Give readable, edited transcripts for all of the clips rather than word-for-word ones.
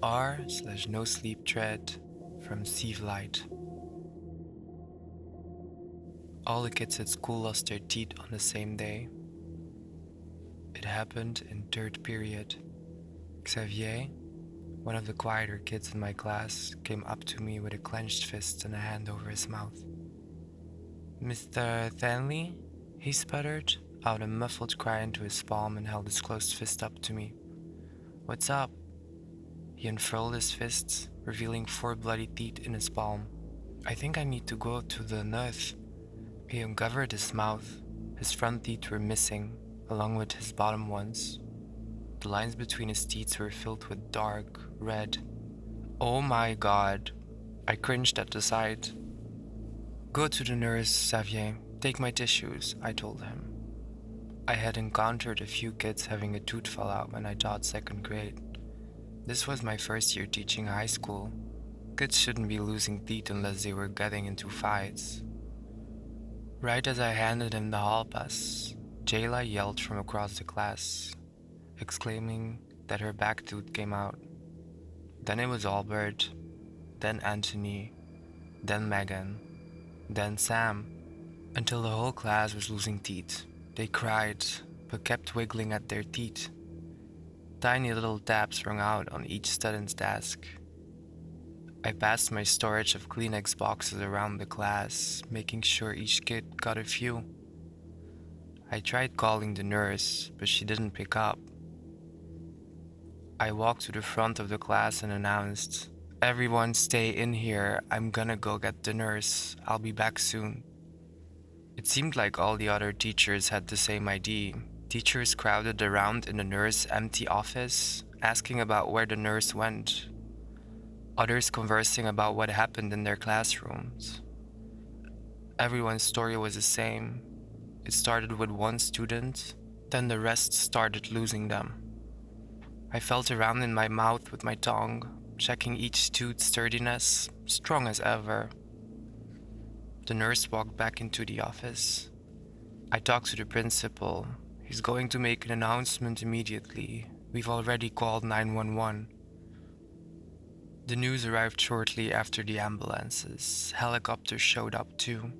r/nosleep thread from Steve Light. All the kids at school lost their teeth on the same day. It happened in third period. Xavier, one of the quieter kids in my class, came up to me with a clenched fist and a hand over his mouth. "Mr. Thanley?" he sputtered out a muffled cry into his palm and held his closed fist up to me. "What's up?" He unfurled his fists, revealing 4 bloody teeth in his palm. "I think I need to go to the nurse." He uncovered his mouth. His front teeth were missing, along with his bottom ones. The lines between his teeth were filled with dark red. "Oh my God!" I cringed at the sight. "Go to the nurse, Xavier. Take my tissues," I told him. I had encountered a few kids having a tooth fall out when I taught second grade. This was my first year teaching high school. Kids shouldn't be losing teeth unless they were getting into fights. Right as I handed him the hall pass, Jayla yelled from across the class, exclaiming that her back tooth came out. Then it was Albert, then Anthony, then Megan, then Sam, until the whole class was losing teeth. They cried, but kept wiggling at their teeth. Tiny little taps rung out on each student's desk. I passed my storage of Kleenex boxes around the class, making sure each kid got a few. I tried calling the nurse, but she didn't pick up. I walked to the front of the class and announced, "Everyone stay in here. I'm gonna go get the nurse. I'll be back soon." It seemed like all the other teachers had the same idea. Teachers crowded around in the nurse's empty office, asking about where the nurse went. Others conversing about what happened in their classrooms. Everyone's story was the same. It started with one student, then the rest started losing them. I felt around in my mouth with my tongue, checking each tooth's sturdiness, strong as ever. The nurse walked back into the office. I talked to the principal. "He's going to make an announcement immediately. We've already called 911. The news arrived shortly after the ambulances. Helicopters showed up too.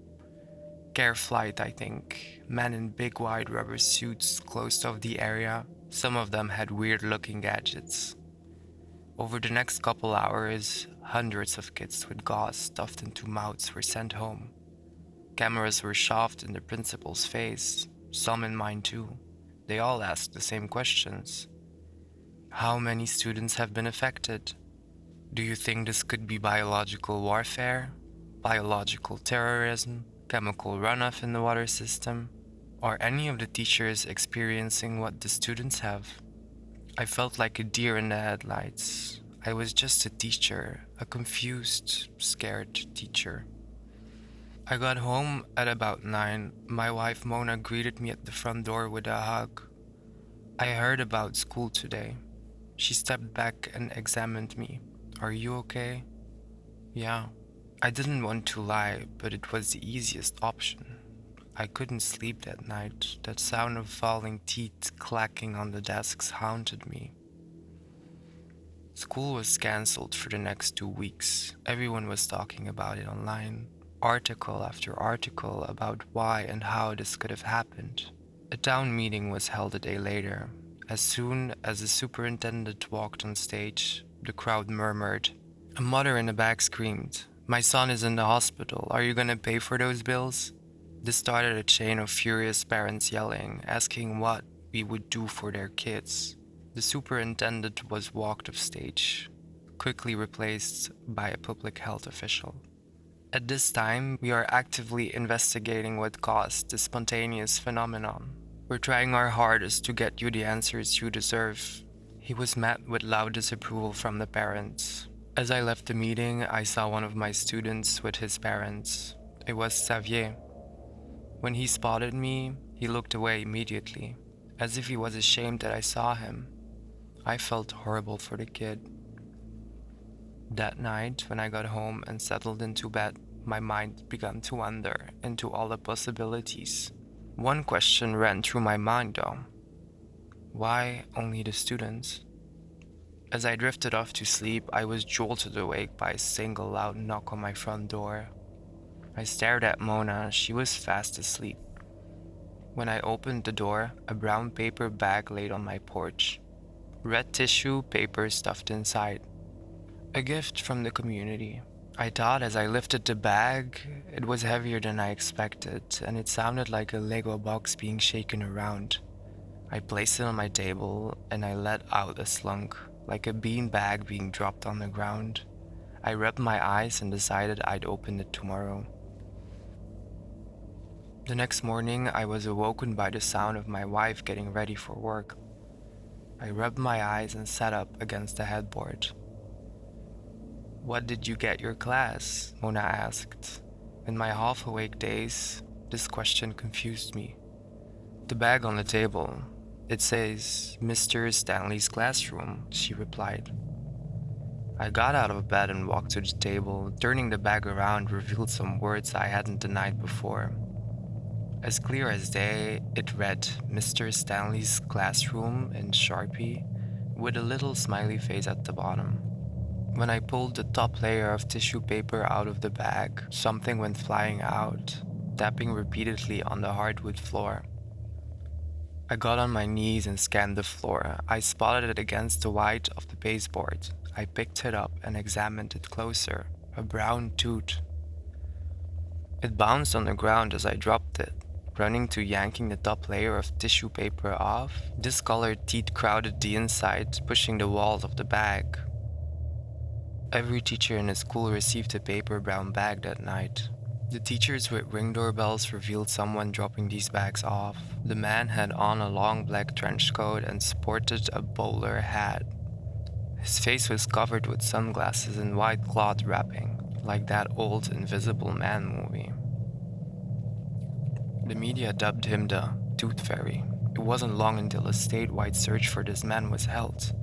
Care flight, I think. Men in big wide rubber suits closed off the area. Some of them had weird-looking gadgets. Over the next couple hours, hundreds of kids with gauze stuffed into mouths were sent home. Cameras were shoved in the principal's face, some in mine too. They all asked the same questions. How many students have been affected? Do you think this could be biological warfare, biological terrorism, chemical runoff in the water system? Are any of the teachers experiencing what the students have? I felt like a deer in the headlights. I was just a teacher, a confused, scared teacher. I got home at about 9. My wife Mona greeted me at the front door with a hug. "I heard about school today." She stepped back and examined me. "Are you okay?" "Yeah." I didn't want to lie, but it was the easiest option. I couldn't sleep that night. That sound of falling teeth clacking on the desks haunted me. School was cancelled for the next 2 weeks. Everyone was talking about it online. Article after article about why and how this could have happened. A town meeting was held a day later. As soon as the superintendent walked on stage, the crowd murmured. A mother in the back screamed, "My son is in the hospital. Are you gonna pay for those bills?" This started a chain of furious parents yelling, asking what we would do for their kids. The superintendent was walked off stage, quickly replaced by a public health official. At this time, we are actively investigating what caused the spontaneous phenomenon. We're trying our hardest to get you the answers you deserve. He was met with loud disapproval from the parents. As I left the meeting, I saw one of my students with his parents. It was Xavier. When he spotted me, he looked away immediately, as if he was ashamed that I saw him. I felt horrible for the kid. That night, when I got home and settled into bed, my mind began to wander into all the possibilities. One question ran through my mind though. Why only the students? As I drifted off to sleep, I was jolted awake by a single loud knock on my front door. I stared at Mona. She was fast asleep. When I opened the door, a brown paper bag laid on my porch. Red tissue paper stuffed inside. A gift from the community. I thought as I lifted the bag, it was heavier than I expected, and it sounded like a Lego box being shaken around. I placed it on my table, and I let out a slunk, like a bean bag being dropped on the ground. I rubbed my eyes and decided I'd open it tomorrow. The next morning, I was awoken by the sound of my wife getting ready for work. I rubbed my eyes and sat up against the headboard. "What did you get your class?" Mona asked. In my half-awake daze, this question confused me. "The bag on the table. It says Mr. Stanley's classroom," she replied. I got out of bed and walked to the table. Turning the bag around revealed some words I hadn't denied before. As clear as day, it read Mr. Stanley's classroom in Sharpie with a little smiley face at the bottom. When I pulled the top layer of tissue paper out of the bag, something went flying out, tapping repeatedly on the hardwood floor. I got on my knees and scanned the floor. I spotted it against the white of the baseboard. I picked it up and examined it closer. A brown tooth. It bounced on the ground as I dropped it. Running to yanking the top layer of tissue paper off, discolored teeth crowded the inside, pushing the walls of the bag. Every teacher in the school received a paper brown bag that night. The teachers with ring doorbells revealed someone dropping these bags off. The man had on a long black trench coat and sported a bowler hat. His face was covered with sunglasses and white cloth wrapping, like that old Invisible Man movie. The media dubbed him the Tooth Fairy. It wasn't long until a statewide search for this man was held.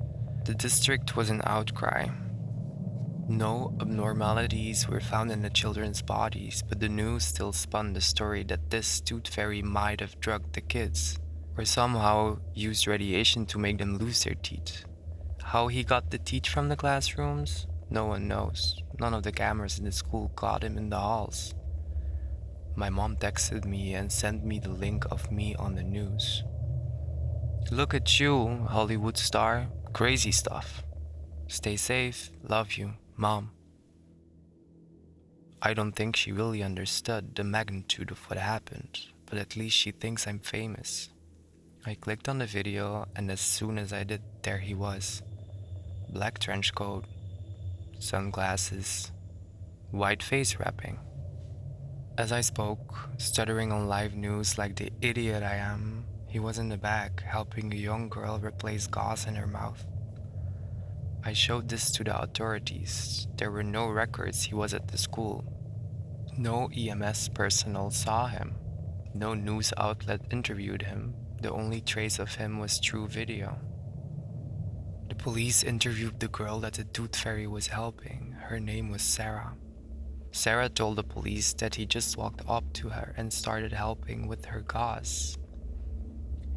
The district was in outcry. No abnormalities were found in the children's bodies, but the news still spun the story that this Tooth Fairy might have drugged the kids, or somehow used radiation to make them lose their teeth. How he got the teeth from the classrooms? No one knows. None of the cameras in the school caught him in the halls. My mom texted me and sent me the link of me on the news. "Look at you, Hollywood star. Crazy stuff. Stay safe. Love you, Mom." I don't think she really understood the magnitude of what happened, but at least she thinks I'm famous. I clicked on the video, and as soon as I did, there he was. Black trench coat, sunglasses, white face wrapping. As I spoke, stuttering on live news like the idiot I am, he was in the back, helping a young girl replace gauze in her mouth. I showed this to the authorities. There were no records he was at the school. No EMS personnel saw him. No news outlet interviewed him. The only trace of him was through video. The police interviewed the girl that the Tooth Fairy was helping. Her name was Sarah. Sarah told the police that he just walked up to her and started helping with her gauze.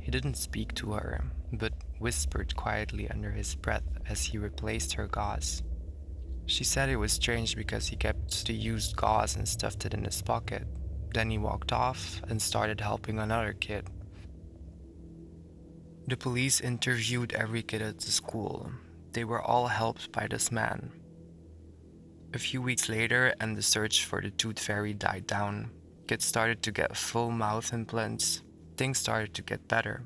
He didn't speak to her, but whispered quietly under his breath as he replaced her gauze. She said it was strange because he kept the used gauze and stuffed it in his pocket. Then he walked off and started helping another kid. The police interviewed every kid at the school. They were all helped by this man. A few weeks later, and the search for the Tooth Fairy died down. Kids started to get full mouth implants. Things started to get better.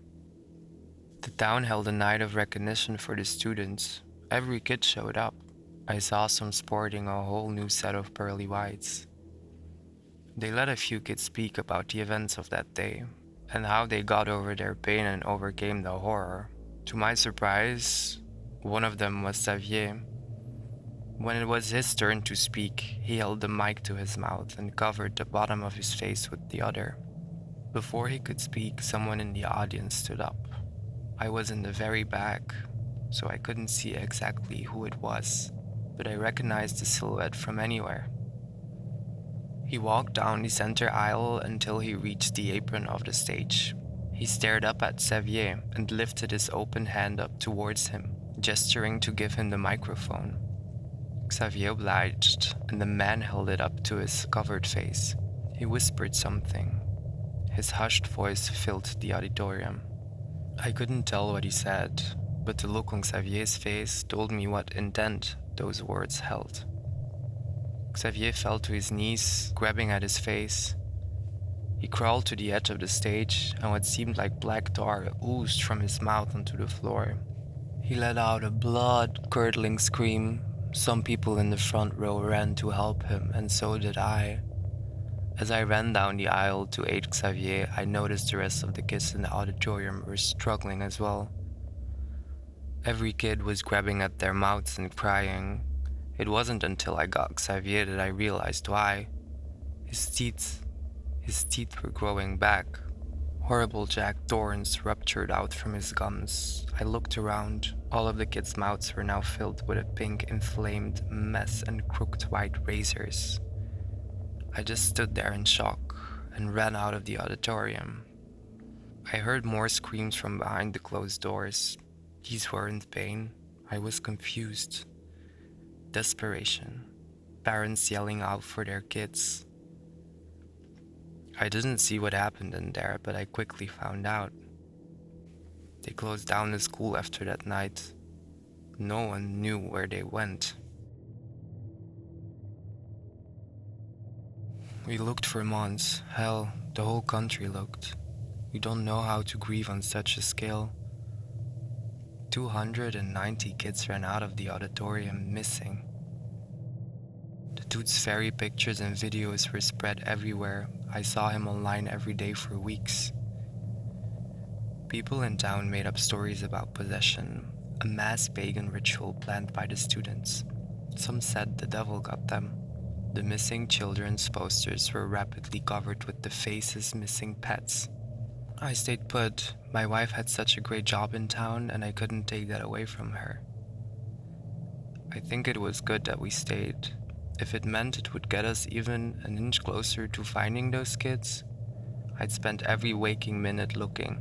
The town held a night of recognition for the students. Every kid showed up. I saw some sporting a whole new set of pearly whites. They let a few kids speak about the events of that day, and how they got over their pain and overcame the horror. To my surprise, one of them was Xavier. When it was his turn to speak, he held the mic to his mouth and covered the bottom of his face with the other. Before he could speak, someone in the audience stood up. I was in the very back, so I couldn't see exactly who it was, but I recognized the silhouette from anywhere. He walked down the center aisle until he reached the apron of the stage. He stared up at Xavier and lifted his open hand up towards him, gesturing to give him the microphone. Xavier obliged, and the man held it up to his covered face. He whispered something. His hushed voice filled the auditorium. I couldn't tell what he said, but the look on Xavier's face told me what intent those words held. Xavier fell to his knees, grabbing at his face. He crawled to the edge of the stage, and what seemed like black tar oozed from his mouth onto the floor. He let out a blood-curdling scream. Some people in the front row ran to help him, and so did I. As I ran down the aisle to aid Xavier, I noticed the rest of the kids in the auditorium were struggling as well. Every kid was grabbing at their mouths and crying. It wasn't until I got Xavier that I realized why. His teeth were growing back. Horrible jagged thorns ruptured out from his gums. I looked around. All of the kids' mouths were now filled with a pink, inflamed mess and crooked white razors. I just stood there in shock and ran out of the auditorium. I heard more screams from behind the closed doors. These weren't pain. I was confused. Desperation. Parents yelling out for their kids. I didn't see what happened in there, but I quickly found out. They closed down the school after that night. No one knew where they went. We looked for months. Hell, the whole country looked. We don't know how to grieve on such a scale. 290 kids ran out of the auditorium missing. The dude's fairy pictures and videos were spread everywhere. I saw him online every day for weeks. People in town made up stories about possession, a mass pagan ritual planned by the students. Some said the devil got them. The missing children's posters were rapidly covered with the faces missing pets. I stayed put. My wife had such a great job in town, and I couldn't take that away from her. I think it was good that we stayed. If it meant it would get us even an inch closer to finding those kids, I'd spend every waking minute looking.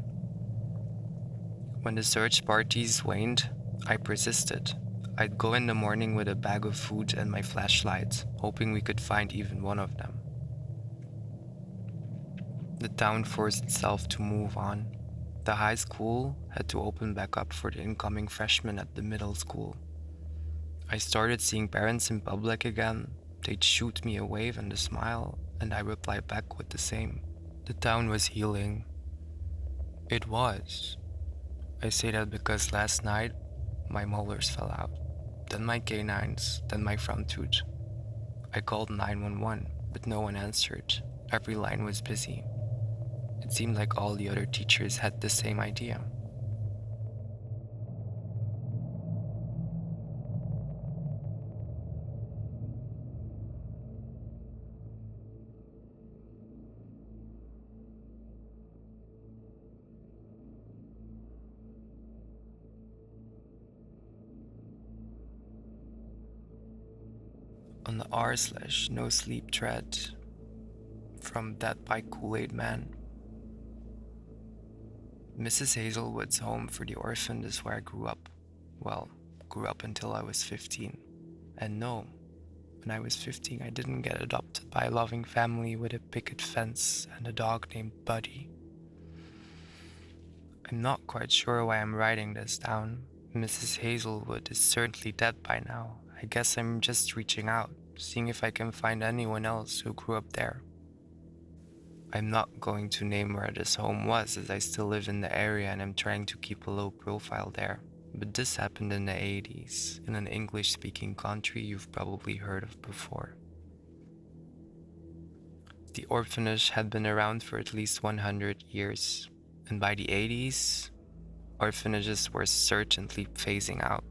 When the search parties waned, I persisted. I'd go in the morning with a bag of food and my flashlight, hoping we could find even one of them. The town forced itself to move on. The high school had to open back up for the incoming freshmen at the middle school. I started seeing parents in public again. They'd shoot me a wave and a smile, and I replied back with the same. The town was healing. It was. I say that because last night, my molars fell out. Then my canines, then my front tooth. I called 911, but no one answered. Every line was busy. It seemed like all the other teachers had the same idea. On the r/nosleep thread from That by Kool-Aid Man. Mrs. Hazelwood's home for the orphaned is where I grew up. Well, grew up until I was 15. And no, when I was 15, I didn't get adopted by a loving family with a picket fence and a dog named Buddy. I'm not quite sure why I'm writing this down. Mrs. Hazelwood is certainly dead by now. I guess I'm just reaching out, seeing if I can find anyone else who grew up there. I'm not going to name where this home was, as I still live in the area and I'm trying to keep a low profile there. But this happened in the 80s, in an English-speaking country you've probably heard of before. The orphanage had been around for at least 100 years, and by the 80s, orphanages were certainly phasing out.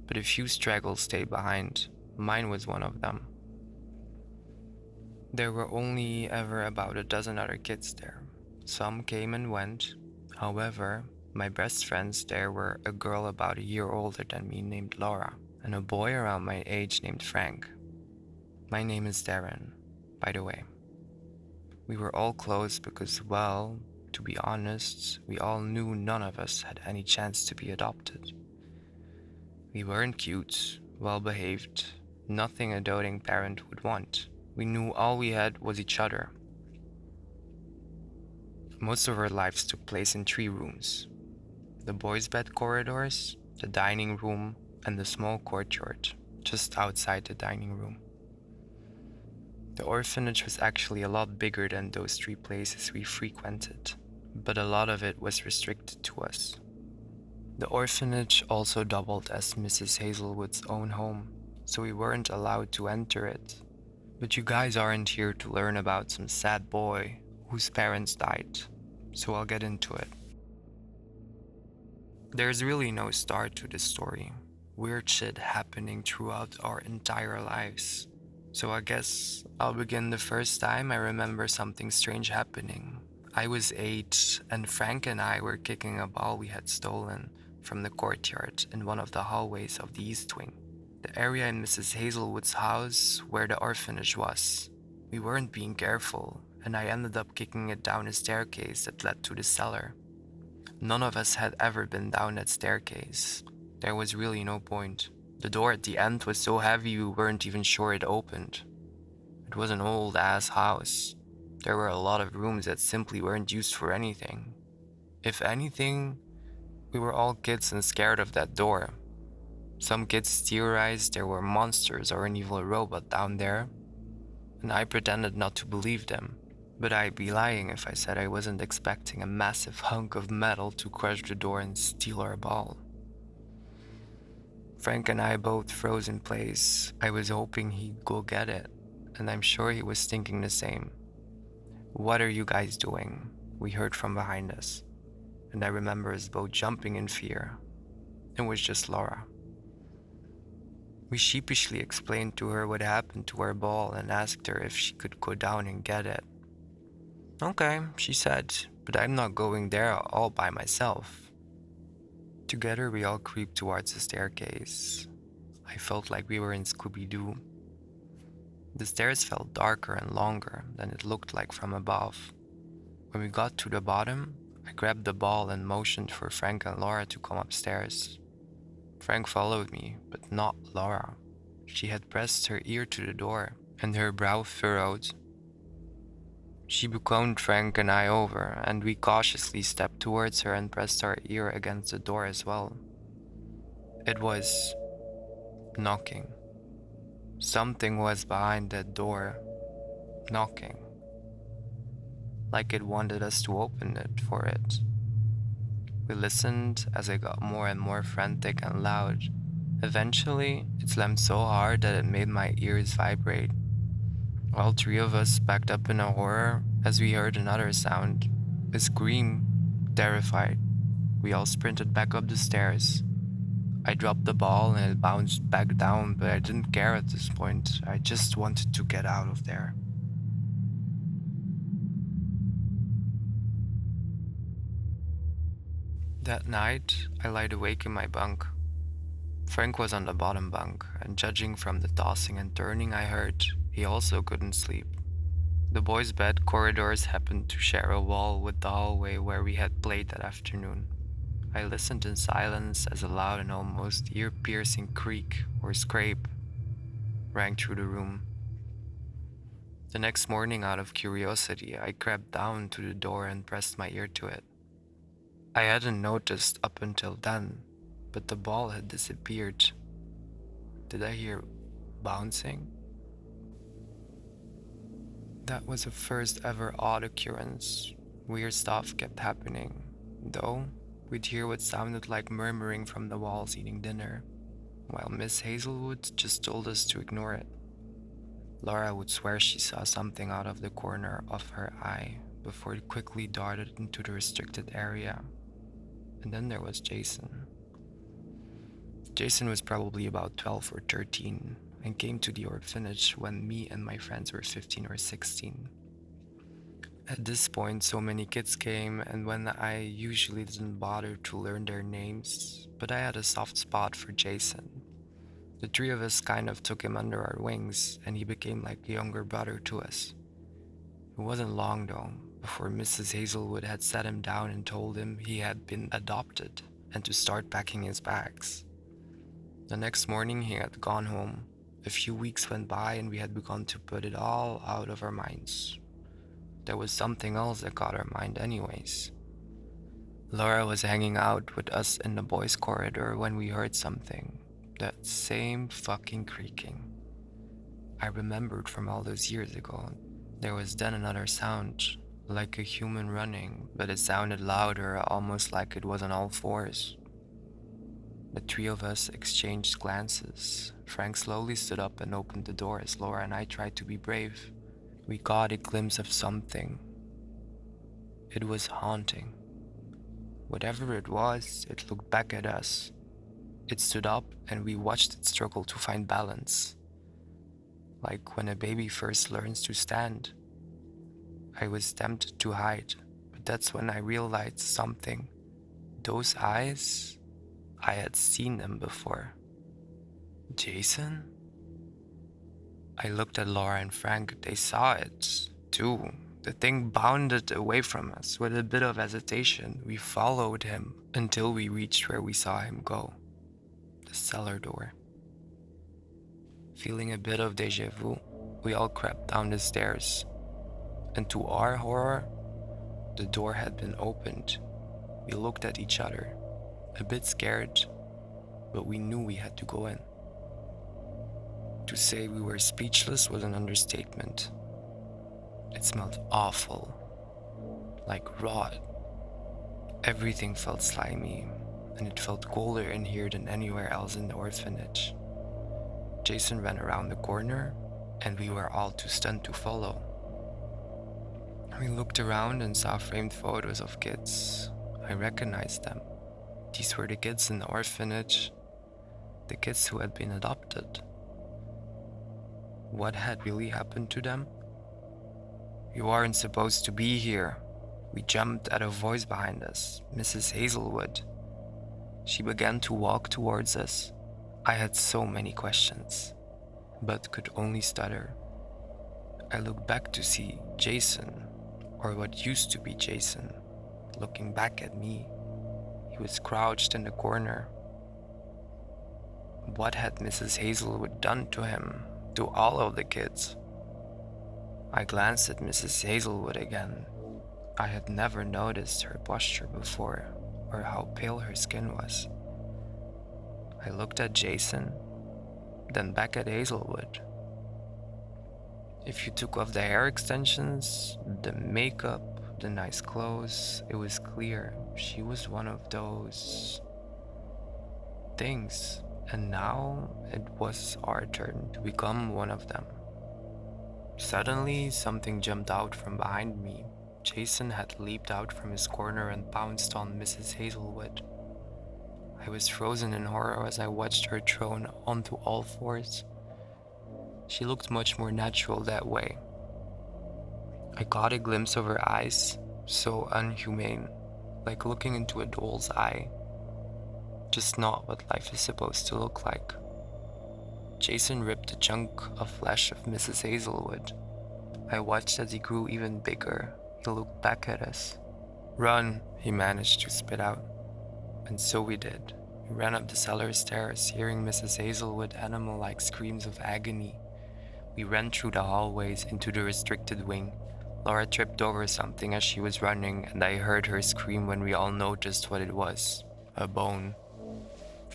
But a few straggles stayed behind. Mine was one of them. There were only ever about a dozen other kids there. Some came and went. However, my best friends there were a girl about a year older than me named Laura, and a boy around my age named Frank. My name is Darren, by the way. We were all close because, well, to be honest, we all knew none of us had any chance to be adopted. We weren't cute, well behaved, nothing a doting parent would want. We knew all we had was each other. Most of our lives took place in 3 rooms: the boys' bed corridors, the dining room, and the small courtyard just outside the dining room. The orphanage was actually a lot bigger than those 3 places we frequented, but a lot of it was restricted to us. The orphanage also doubled as Mrs. Hazelwood's own home, so we weren't allowed to enter it. But you guys aren't here to learn about some sad boy whose parents died, so I'll get into it. There's really no start to this story. Weird shit happening throughout our entire lives. So I guess I'll begin the first time I remember something strange happening. I was 8, and Frank and I were kicking a ball we had stolen from the courtyard in one of the hallways of the East Wing, the area in Mrs. Hazelwood's house where the orphanage was. We weren't being careful, and I ended up kicking it down a staircase that led to the cellar. None of us had ever been down that staircase. There was really no point. The door at the end was so heavy we weren't even sure it opened. It was an old-ass house. There were a lot of rooms that simply weren't used for anything. If anything, we were all kids and scared of that door. Some kids theorized there were monsters or an evil robot down there, and I pretended not to believe them. But I'd be lying if I said I wasn't expecting a massive hunk of metal to crush the door and steal our ball. Frank and I both froze in place. I was hoping he'd go get it, and I'm sure he was thinking the same. "What are you guys doing?" we heard from behind us, and I remember us both jumping in fear. It was just Laura. We sheepishly explained to her what happened to our ball and asked her if she could go down and get it. "Okay," she said, "but I'm not going there all by myself." Together we all creeped towards the staircase. I felt like we were in Scooby-Doo. The stairs felt darker and longer than it looked like from above. When we got to the bottom, I grabbed the ball and motioned for Frank and Laura to come upstairs. Frank followed me, but not Laura. She had pressed her ear to the door, and her brow furrowed. She beckoned Frank and I over, and we cautiously stepped towards her and pressed our ear against the door as well. It was knocking. Something was behind that door, knocking, like it wanted us to open it for it. We listened as it got more and more frantic and loud. Eventually, it slammed so hard that it made my ears vibrate. All 3 of us backed up in a horror as we heard another sound, a scream, terrified. We all sprinted back up the stairs. I dropped the ball and it bounced back down, but I didn't care at this point. I just wanted to get out of there. That night, I lied awake in my bunk. Frank was on the bottom bunk, and judging from the tossing and turning I heard, he also couldn't sleep. The boys' bed corridors happened to share a wall with the hallway where we had played that afternoon. I listened in silence as a loud and almost ear-piercing creak or scrape rang through the room. The next morning, out of curiosity, I crept down to the door and pressed my ear to it. I hadn't noticed up until then, but the ball had disappeared. Did I hear bouncing? That was the first ever odd occurrence. Weird stuff kept happening, though we'd hear what sounded like murmuring from the walls eating dinner, while Miss Hazelwood just told us to ignore it. Laura would swear she saw something out of the corner of her eye before it quickly darted into the restricted area. And then there was Jason. Jason was probably about 12 or 13 and came to the orphanage when me and my friends were 15 or 16. At this point, so many kids came, and when I usually didn't bother to learn their names, but I had a soft spot for Jason. The 3 of us kind of took him under our wings, and he became like a younger brother to us. It wasn't long, though, before Mrs. Hazelwood had sat him down and told him he had been adopted and to start packing his bags. The next morning, he had gone home. A few weeks went by, and we had begun to put it all out of our minds. There was something else that caught our mind, anyways. Laura was hanging out with us in the boys' corridor when we heard something. That same fucking creaking. I remembered from all those years ago. There was then another sound, like a human running, but it sounded louder, almost like it was on all fours. The three of us exchanged glances. Frank slowly stood up and opened the door as Laura and I tried to be brave. We caught a glimpse of something. It was haunting. Whatever it was, it looked back at us. It stood up and we watched it struggle to find balance. Like when a baby first learns to stand. I was tempted to hide, but that's when I realized something. Those eyes, I had seen them before. Jason? I looked at Laura and Frank. They saw it, too. The thing bounded away from us. With a bit of hesitation, we followed him until we reached where we saw him go. The cellar door. Feeling a bit of déjà vu, we all crept down the stairs. And to our horror, the door had been opened. We looked at each other, a bit scared, but we knew we had to go in. To say we were speechless was an understatement. It smelled awful, like rot. Everything felt slimy, and it felt colder in here than anywhere else in the orphanage. Jason ran around the corner, and we were all too stunned to follow. We looked around and saw framed photos of kids. I recognized them. These were the kids in the orphanage, the kids who had been adopted. What had really happened to them? You aren't supposed to be here. We jumped at a voice behind us, Mrs. Hazelwood. She began to walk towards us. I had so many questions, but could only stutter. I looked back to see Jason, or what used to be Jason, looking back at me. He was crouched in the corner. What had Mrs. Hazelwood done to him, to all of the kids? I glanced at Mrs. Hazelwood again. I had never noticed her posture before, or how pale her skin was. I looked at Jason, then back at Hazelwood. If you took off the hair extensions, the makeup, the nice clothes, it was clear she was one of those things. And now it was our turn to become one of them. Suddenly, something jumped out from behind me. Jason had leaped out from his corner and pounced on Mrs. Hazelwood. I was frozen in horror as I watched her thrown onto all fours. She looked much more natural that way. I caught a glimpse of her eyes, so unhumane, like looking into a doll's eye. Just not what life is supposed to look like. Jason ripped a chunk of flesh of Mrs. Hazelwood. I watched as he grew even bigger. He looked back at us. "Run," he managed to spit out. And so we did. We ran up the cellar stairs, hearing Mrs. Hazelwood animal-like screams of agony. We ran through the hallways into the restricted wing. Laura tripped over something as she was running, and I heard her scream when we all noticed what it was. A bone.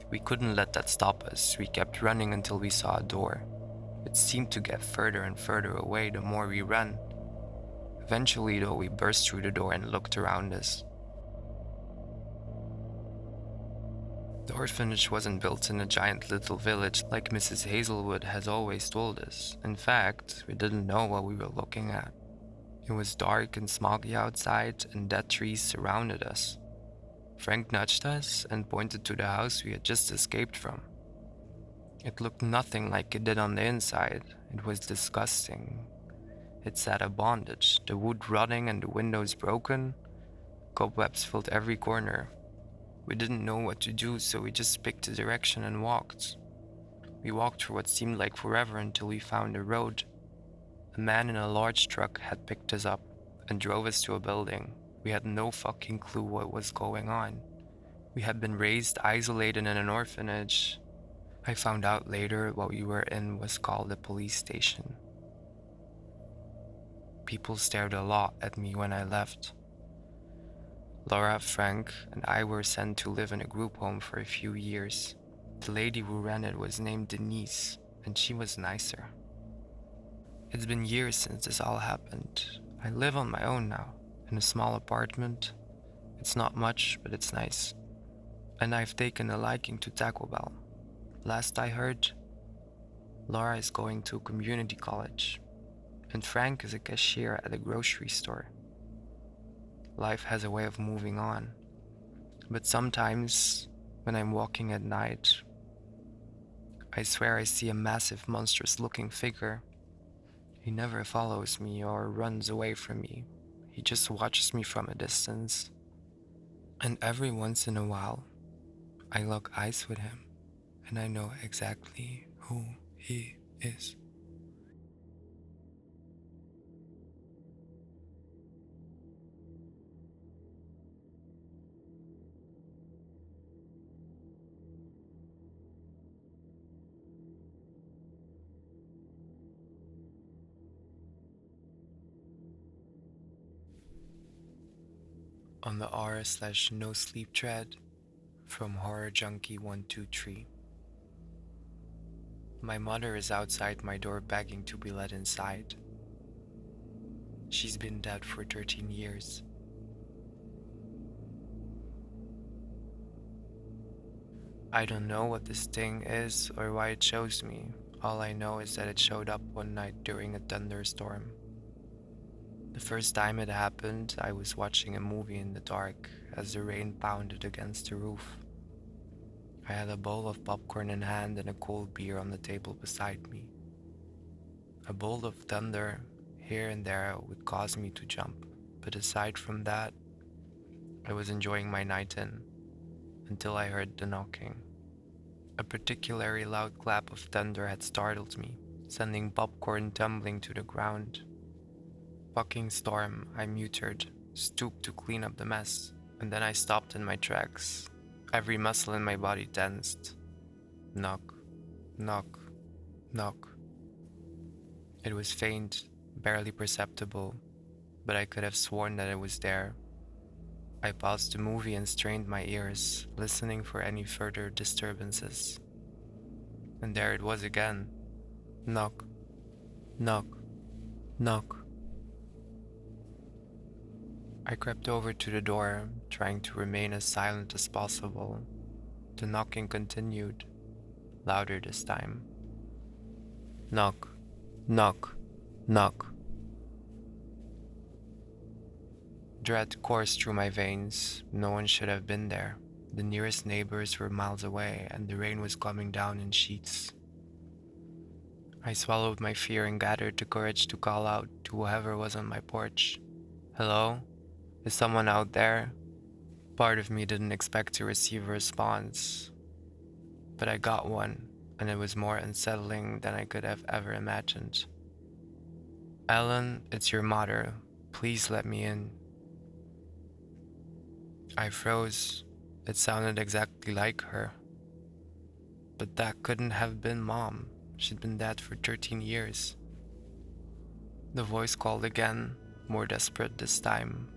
We couldn't let that stop us. We kept running until we saw a door. It seemed to get further and further away the more we ran. Eventually, though, we burst through the door and looked around us. The orphanage wasn't built in a giant little village like Mrs. Hazelwood has always told us. In fact, we didn't know what we were looking at. It was dark and smoggy outside, and dead trees surrounded us. Frank nudged us and pointed to the house we had just escaped from. It looked nothing like it did on the inside. It was disgusting. It sat a bondage, the wood rotting and the windows broken. Cobwebs filled every corner. We didn't know what to do, so we just picked a direction and walked. We walked for what seemed like forever until we found a road. A man in a large truck had picked us up and drove us to a building. We had no fucking clue what was going on. We had been raised isolated in an orphanage. I found out later what we were in was called a police station. People stared a lot at me when I left. Laura, Frank, and I were sent to live in a group home for a few years. The lady who ran it was named Denise, and she was nicer. It's been years since this all happened. I live on my own now, in a small apartment. It's not much, but it's nice. And I've taken a liking to Taco Bell. Last I heard, Laura is going to community college, and Frank is a cashier at a grocery store. Life has a way of moving on, but sometimes, when I'm walking at night, I swear I see a massive, monstrous-looking figure. He never follows me or runs away from me. He just watches me from a distance. And every once in a while, I lock eyes with him, and I know exactly who he is. On the r/nosleep thread from Horror Junkie 123. My mother is outside my door begging to be let inside. She's been dead for 13 years. I don't know what this thing is or why it chose me. All I know is that it showed up one night during a thunderstorm. The first time it happened, I was watching a movie in the dark as the rain pounded against the roof. I had a bowl of popcorn in hand and a cold beer on the table beside me. A bolt of thunder here and there would cause me to jump, but aside from that, I was enjoying my night in until I heard the knocking. A particularly loud clap of thunder had startled me, sending popcorn tumbling to the ground. Fucking storm, I muttered, stooped to clean up the mess, and then I stopped in my tracks. Every muscle in my body tensed. Knock, knock, knock. It was faint, barely perceptible, but I could have sworn that it was there. I paused the movie and strained my ears, listening for any further disturbances. And there it was again. Knock, knock, knock. I crept over to the door, trying to remain as silent as possible. The knocking continued, louder this time. Knock, knock, knock. Dread coursed through my veins. No one should have been there. The nearest neighbors were miles away, and the rain was coming down in sheets. I swallowed my fear and gathered the courage to call out to whoever was on my porch. Hello? Is someone out there? Part of me didn't expect to receive a response, but I got one, and it was more unsettling than I could have ever imagined. Ellen, it's your mother. Please let me in. I froze. It sounded exactly like her. But that couldn't have been Mom. She'd been dead for 13 years. The voice called again, more desperate this time.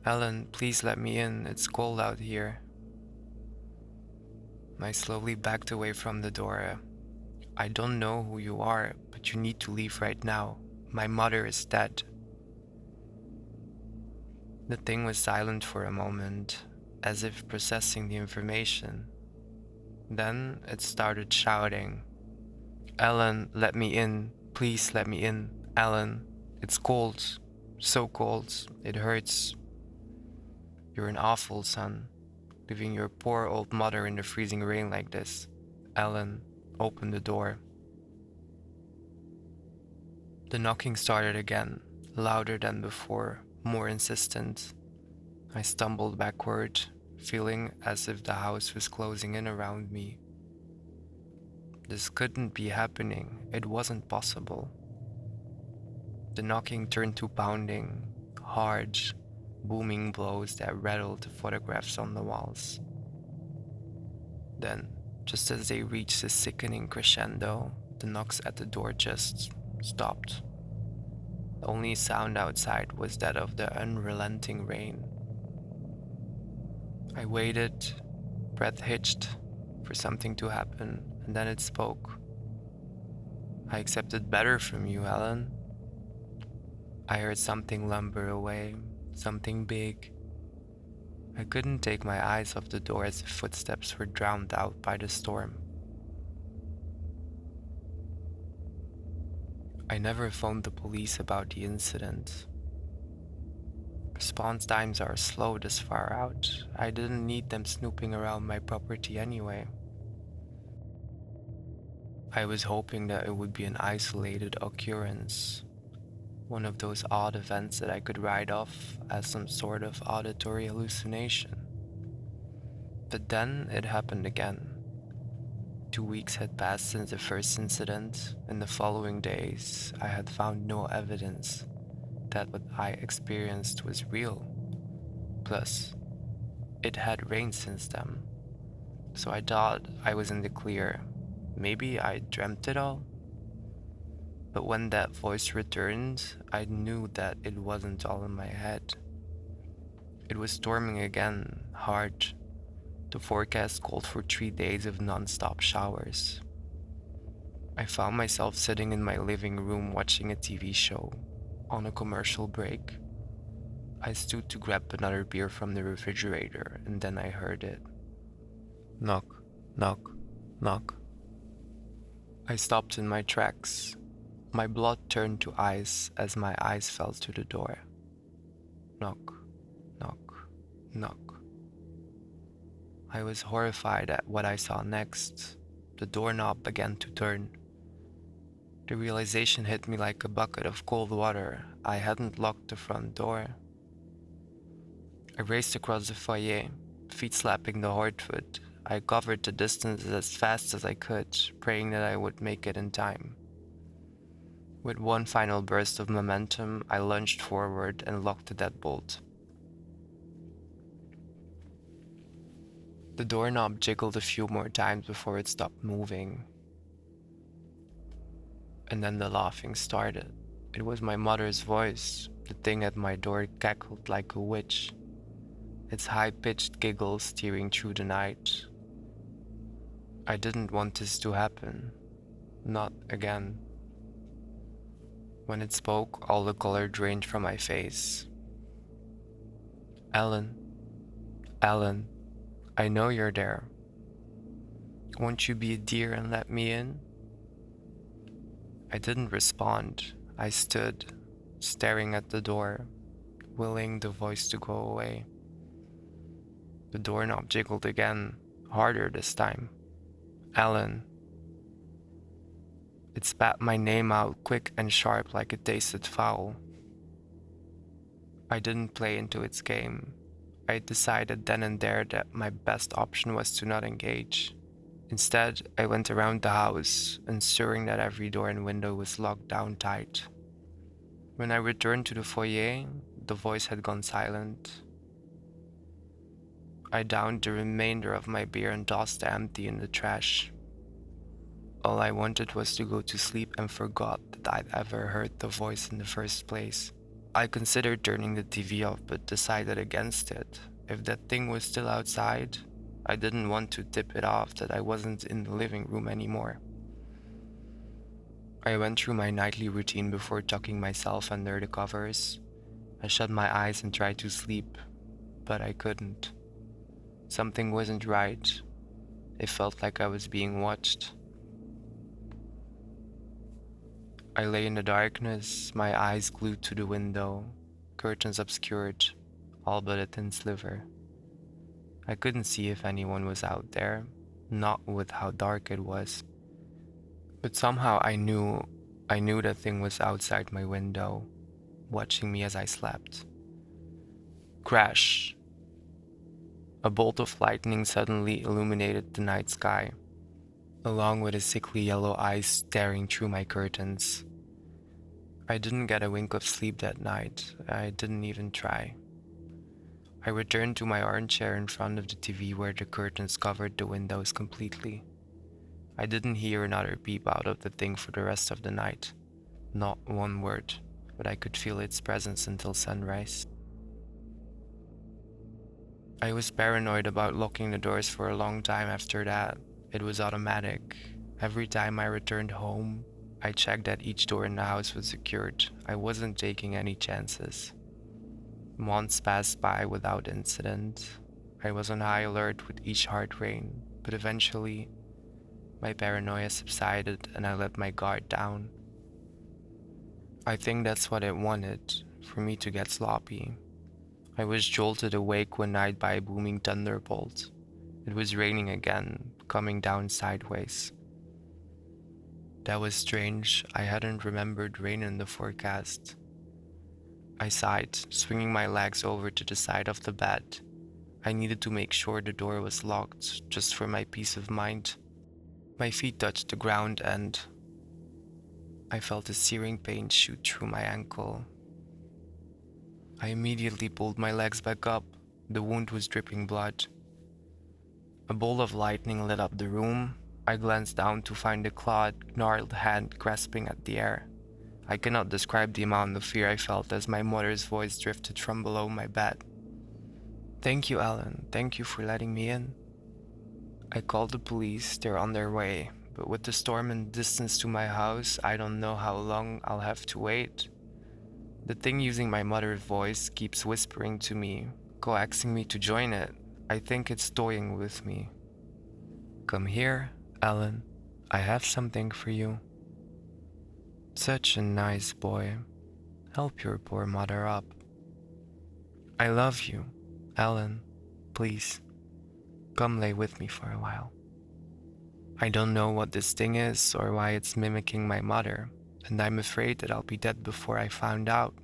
Ellen, please let me in. It's cold out here. I slowly backed away from the door. I don't know who you are, but you need to leave right now. My mother is dead. The thing was silent for a moment, as if processing the information. Then it started shouting. Ellen, let me in. Please let me in. Ellen, it's cold. So cold. It hurts. You're an awful son, leaving your poor old mother in the freezing rain like this. Ellen, open the door. The knocking started again, louder than before, more insistent. I stumbled backward, feeling as if the house was closing in around me. This couldn't be happening. It wasn't possible. The knocking turned to pounding, hard, booming blows that rattled the photographs on the walls. Then Just as they reached a sickening crescendo, the knocks at the door just stopped. The only sound outside was that of the unrelenting rain. I waited, breath hitched, for something to happen, and then it spoke. "I accepted better from you, Ellen." I heard something lumber away, something big. I couldn't take my eyes off the door as the footsteps were drowned out by the storm. I never phoned the police about the incident. Response times are slow this far out. I didn't need them snooping around my property anyway. I was hoping that it would be an isolated occurrence, one of those odd events that I could write off as some sort of auditory hallucination. But then it happened again. 2 weeks had passed since the first incident. In the following days, I had found no evidence that what I experienced was real. Plus, it had rained since then, so I thought I was in the clear. Maybe I dreamt it all? But when that voice returned, I knew that it wasn't all in my head. It was storming again, hard. The forecast called for 3 days of non-stop showers. I found myself sitting in my living room watching a TV show on a commercial break. I stood to grab another beer from the refrigerator, and then I heard it. Knock, knock, knock. I stopped in my tracks. My blood turned to ice as my eyes fell to the door. Knock, knock, knock. I was horrified at what I saw next. The doorknob began to turn. The realization hit me like a bucket of cold water. I hadn't locked the front door. I raced across the foyer, feet slapping the hardwood. I covered the distance as fast as I could, praying that I would make it in time. With one final burst of momentum, I lunged forward and locked the deadbolt. The doorknob jiggled a few more times before it stopped moving. And then the laughing started. It was my mother's voice. The thing at my door cackled like a witch, its high-pitched giggle steering through the night. I didn't want this to happen. Not again. When it spoke, all the color drained from my face. "Ellen, Ellen, I know you're there. Won't you be a dear and let me in?" I didn't respond. I stood, staring at the door, willing the voice to go away. The doorknob jiggled again, harder this time. "Ellen." It spat my name out quick and sharp like it tasted foul. I didn't play into its game. I decided then and there that my best option was to not engage. Instead, I went around the house, ensuring that every door and window was locked down tight. When I returned to the foyer, the voice had gone silent. I downed the remainder of my beer and tossed the empty in the trash. All I wanted was to go to sleep and forgot that I'd ever heard the voice in the first place. I considered turning the TV off but decided against it. If that thing was still outside, I didn't want to tip it off that I wasn't in the living room anymore. I went through my nightly routine before tucking myself under the covers. I shut my eyes and tried to sleep, but I couldn't. Something wasn't right. It felt like I was being watched. I lay in the darkness, my eyes glued to the window, curtains obscured, all but a thin sliver. I couldn't see if anyone was out there, not with how dark it was. But somehow I knew that thing was outside my window, watching me as I slept. Crash! A bolt of lightning suddenly illuminated the night sky, along with a sickly yellow eye staring through my curtains. I didn't get a wink of sleep that night. I didn't even try. I returned to my armchair in front of the TV where the curtains covered the windows completely. I didn't hear another peep out of the thing for the rest of the night. Not one word, but I could feel its presence until sunrise. I was paranoid about locking the doors for a long time after that. It was automatic. Every time I returned home, I checked that each door in the house was secured. I wasn't taking any chances. Months passed by without incident. I was on high alert with each hard rain, but eventually, my paranoia subsided and I let my guard down. I think that's what it wanted, for me to get sloppy. I was jolted awake one night by a booming thunderbolt. It was raining again, coming down sideways. That was strange. I hadn't remembered rain in the forecast. I sighed, swinging my legs over to the side of the bed. I needed to make sure the door was locked, just for my peace of mind. My feet touched the ground and I felt a searing pain shoot through my ankle. I immediately pulled my legs back up. The wound was dripping blood. A bolt of lightning lit up the room. I glanced down to find a clawed, gnarled hand grasping at the air. I cannot describe the amount of fear I felt as my mother's voice drifted from below my bed. "Thank you, Alan. Thank you for letting me in." I called the police. They're on their way. But with the storm and distance to my house, I don't know how long I'll have to wait. The thing using my mother's voice keeps whispering to me, coaxing me to join it. I think it's toying with me. "Come here, Alan. I have something for you." Such a nice boy. Help your poor mother up. "I love you, Alan. Please, come lay with me for a while." I don't know what this thing is or why it's mimicking my mother, and I'm afraid that I'll be dead before I find out.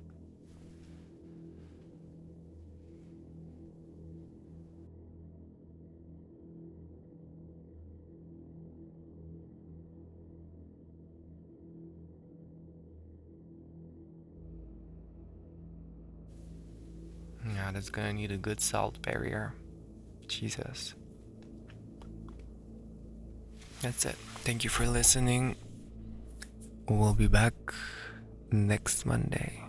Yeah, that's gonna need a good salt barrier. Jesus. That's it. Thank you for listening. We'll be back next Monday.